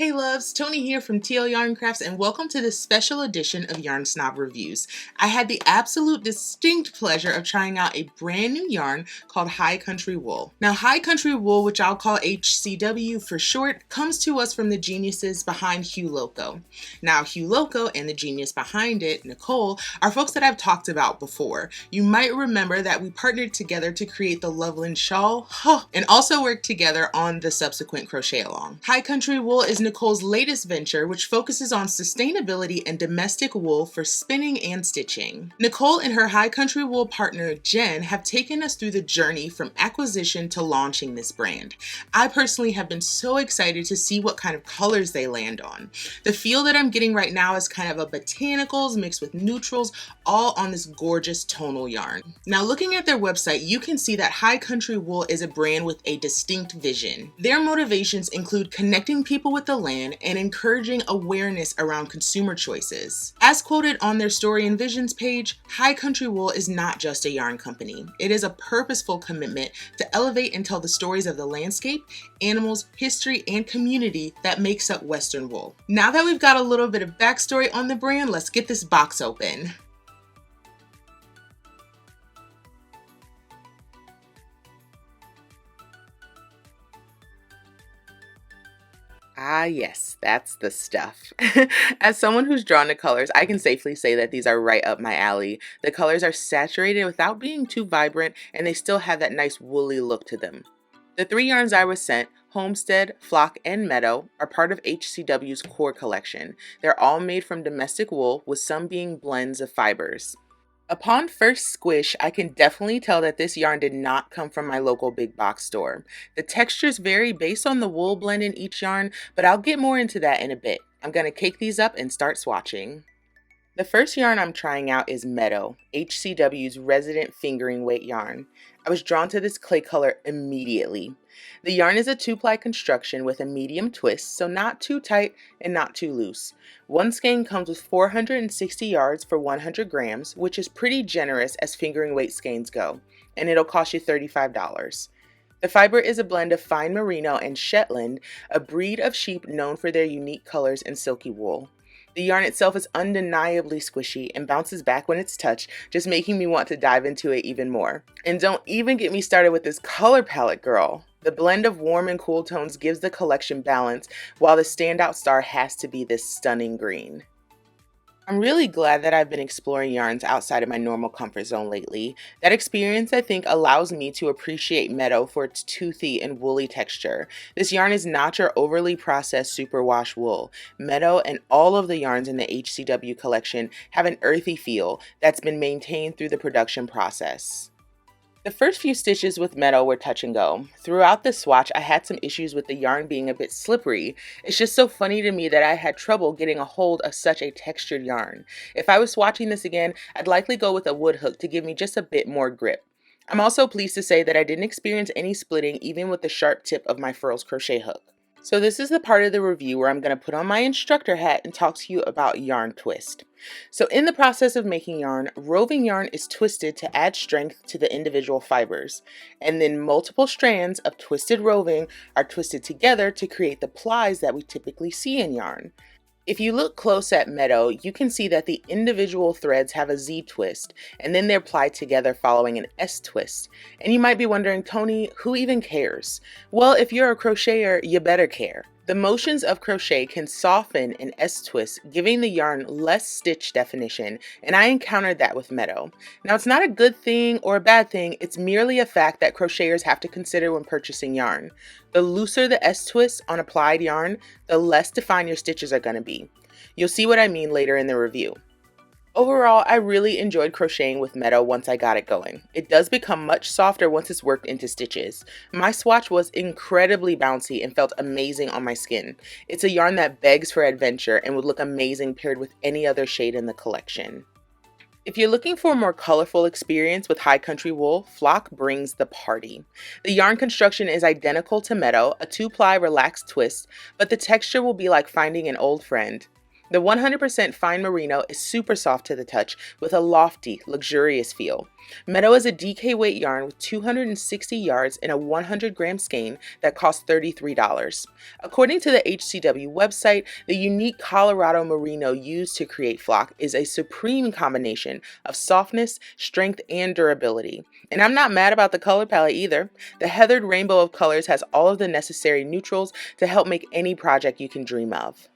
Hey loves, Tony here from TL Yarn Crafts and welcome to this special edition of Yarn Snob Reviews. I had the absolute distinct pleasure of trying out a brand new yarn called High Country Wool. Now High Country Wool, which I'll call HCW for short, comes to us from the geniuses behind HOOOOO. Now HOOOOO and the genius behind it, Nicole, are folks that I've talked about before. You might remember that we partnered together to create the Loveland Shawl, and also worked together on the subsequent crochet along. High Country Wool is Nicole's latest venture, which focuses on sustainability and domestic wool for spinning and stitching. Nicole and her High Country Wool partner, Jen, have taken us through the journey from acquisition to launching this brand. I personally have been so excited to see what kind of colors they land on. The feel that I'm getting right now is kind of a botanicals mixed with neutrals, all on this gorgeous tonal yarn. Now looking at their website, you can see that High Country Wool is a brand with a distinct vision. Their motivations include connecting people with the land and encouraging awareness around consumer choices. As quoted on their Story and Visions page, High Country Wool is not just a yarn company. It is a purposeful commitment to elevate and tell the stories of the landscape, animals, history, and community that makes up Western wool. Now that we've got a little bit of backstory on the brand, let's get this box open. Ah, yes, that's the stuff. As someone who's drawn to colors, I can safely say that these are right up my alley. The colors are saturated without being too vibrant, and they still have that nice woolly look to them. The three yarns I was sent, Homestead, Flock, and Meadow, are part of HCW's core collection. They're all made from domestic wool, with some being blends of fibers. Upon first squish, I can definitely tell that this yarn did not come from my local big box store. The textures vary based on the wool blend in each yarn, but I'll get more into that in a bit. I'm going to cake these up and start swatching. The first yarn I'm trying out is Meadow, HCW's resident fingering weight yarn. I was drawn to this clay color immediately. The yarn is a 2-ply construction with a medium twist, so not too tight and not too loose. One skein comes with 460 yards for 100 grams, which is pretty generous as fingering weight skeins go, and it'll cost you $35. The fiber is a blend of fine merino and Shetland, a breed of sheep known for their unique colors and silky wool. The yarn itself is undeniably squishy and bounces back when it's touched, just making me want to dive into it even more. And don't even get me started with this color palette, girl. The blend of warm and cool tones gives the collection balance, while the standout star has to be this stunning green. I'm really glad that I've been exploring yarns outside of my normal comfort zone lately. That experience, I think, allows me to appreciate Meadow for its toothy and woolly texture. This yarn is not your overly processed superwash wool. Meadow and all of the yarns in the HCW collection have an earthy feel that's been maintained through the production process. The first few stitches with Meadow were touch and go. Throughout the swatch, I had some issues with the yarn being a bit slippery. It's just so funny to me that I had trouble getting a hold of such a textured yarn. If I was swatching this again, I'd likely go with a wood hook to give me just a bit more grip. I'm also pleased to say that I didn't experience any splitting even with the sharp tip of my Furls crochet hook. So this is the part of the review where I'm going to put on my instructor hat and talk to you about yarn twist. So in the process of making yarn, roving yarn is twisted to add strength to the individual fibers, and then multiple strands of twisted roving are twisted together to create the plies that we typically see in yarn. If you look close at Meadow, you can see that the individual threads have a Z twist, and then they're plied together following an S twist. And you might be wondering, Tony, who even cares? Well, if you're a crocheter, you better care. The motions of crochet can soften an S twist, giving the yarn less stitch definition, and I encountered that with Meadow. Now, it's not a good thing or a bad thing, it's merely a fact that crocheters have to consider when purchasing yarn. The looser the S twist on applied yarn, the less defined your stitches are going to be. You'll see what I mean later in the review. Overall, I really enjoyed crocheting with Meadow once I got it going. It does become much softer once it's worked into stitches. My swatch was incredibly bouncy and felt amazing on my skin. It's a yarn that begs for adventure and would look amazing paired with any other shade in the collection. If you're looking for a more colorful experience with High Country Wool, Flock brings the party. The yarn construction is identical to Meadow, a 2-ply relaxed twist, but the texture will be like finding an old friend. The 100% fine merino is super soft to the touch with a lofty, luxurious feel. Meadow is a DK weight yarn with 260 yards in a 100-gram skein that costs $33. According to the HCW website, the unique Colorado merino used to create flock is a supreme combination of softness, strength, and durability. And I'm not mad about the color palette either. The heathered rainbow of colors has all of the necessary neutrals to help make any project you can dream of.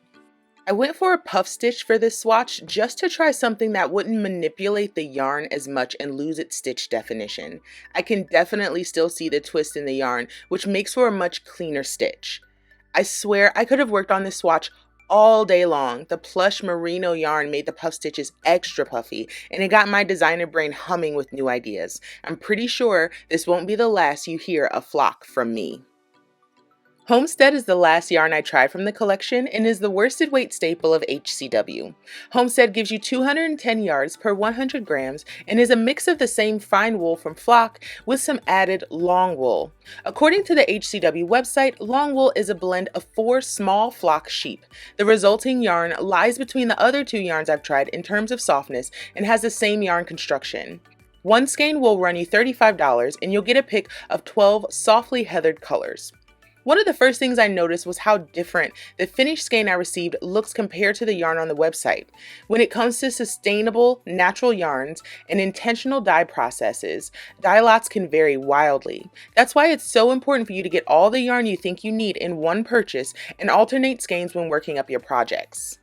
I went for a puff stitch for this swatch just to try something that wouldn't manipulate the yarn as much and lose its stitch definition. I can definitely still see the twist in the yarn, which makes for a much cleaner stitch. I swear I could have worked on this swatch all day long. The plush merino yarn made the puff stitches extra puffy, and it got my designer brain humming with new ideas. I'm pretty sure this won't be the last you hear of flock from me. Homestead is the last yarn I tried from the collection and is the worsted weight staple of HCW. Homestead gives you 210 yards per 100 grams and is a mix of the same fine wool from flock with some added long wool. According to the HCW website, long wool is a blend of 4 small flock sheep. The resulting yarn lies between the other 2 yarns I've tried in terms of softness and has the same yarn construction. One skein will run you $35 and you'll get a pick of 12 softly heathered colors. One of the first things I noticed was how different the finished skein I received looks compared to the yarn on the website. When it comes to sustainable, natural yarns and intentional dye processes, dye lots can vary wildly. That's why it's so important for you to get all the yarn you think you need in one purchase and alternate skeins when working up your projects.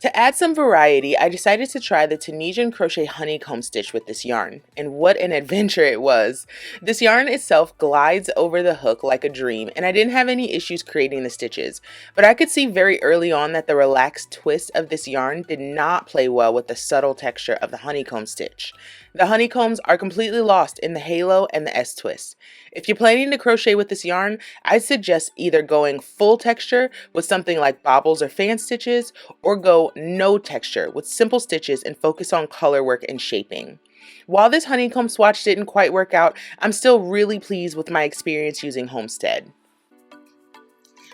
To add some variety, I decided to try the Tunisian crochet honeycomb stitch with this yarn, and what an adventure it was. This yarn itself glides over the hook like a dream, and I didn't have any issues creating the stitches, but I could see very early on that the relaxed twist of this yarn did not play well with the subtle texture of the honeycomb stitch. The honeycombs are completely lost in the halo and the S-twist. If you're planning to crochet with this yarn, I'd suggest either going full texture with something like bobbles or fan stitches, or go no texture with simple stitches and focus on color work and shaping. While this honeycomb swatch didn't quite work out, I'm still really pleased with my experience using Homestead.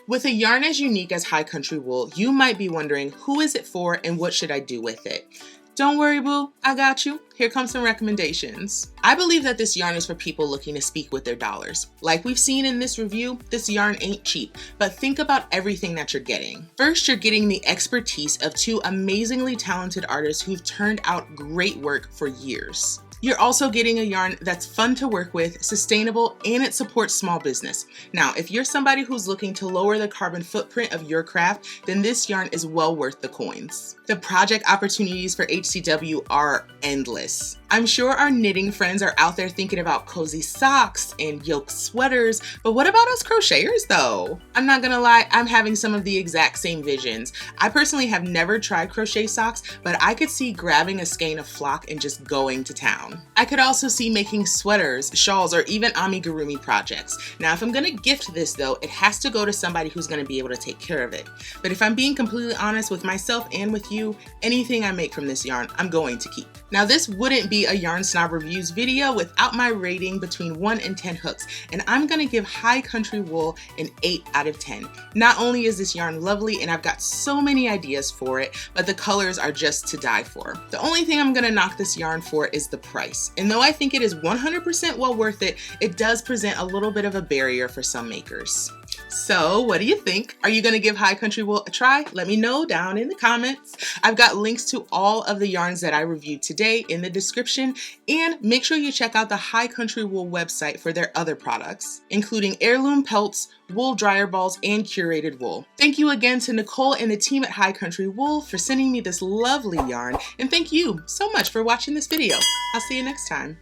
With a yarn as unique as High Country Wool, you might be wondering, who is it for and what should I do with it? Don't worry, boo, I got you. Here comes some recommendations. I believe that this yarn is for people looking to speak with their dollars. Like we've seen in this review, this yarn ain't cheap, but think about everything that you're getting. First, you're getting the expertise of 2 amazingly talented artists who've turned out great work for years. You're also getting a yarn that's fun to work with, sustainable, and it supports small business. Now, if you're somebody who's looking to lower the carbon footprint of your craft, then this yarn is well worth the coins. The project opportunities for HCW are endless. I'm sure our knitting friends are out there thinking about cozy socks and yoke sweaters, but what about us crocheters though? I'm not gonna lie, I'm having some of the exact same visions. I personally have never tried crochet socks, but I could see grabbing a skein of flock and just going to town. I could also see making sweaters, shawls, or even amigurumi projects. Now, if I'm gonna gift this though, it has to go to somebody who's gonna be able to take care of it. But if I'm being completely honest with myself and with you, anything I make from this yarn, I'm going to keep. Now, this wouldn't be a Yarn Snob Reviews video without my rating between 1 and 10 hooks, and I'm gonna give High Country Wool an 8 out of 10. Not only is this yarn lovely and I've got so many ideas for it, but the colors are just to die for. The only thing I'm gonna knock this yarn for is the price. And though I think it is 100% well worth it, it does present a little bit of a barrier for some makers. So what do you think? Are you gonna give High Country Wool a try? Let me know down in the comments. I've got links to all of the yarns that I reviewed today in the description, and make sure you check out the High Country Wool website for their other products, including heirloom pelts, wool dryer balls, and curated wool. Thank you again to Nicole and the team at High Country Wool for sending me this lovely yarn, and thank you so much for watching this video. I'll see you next time.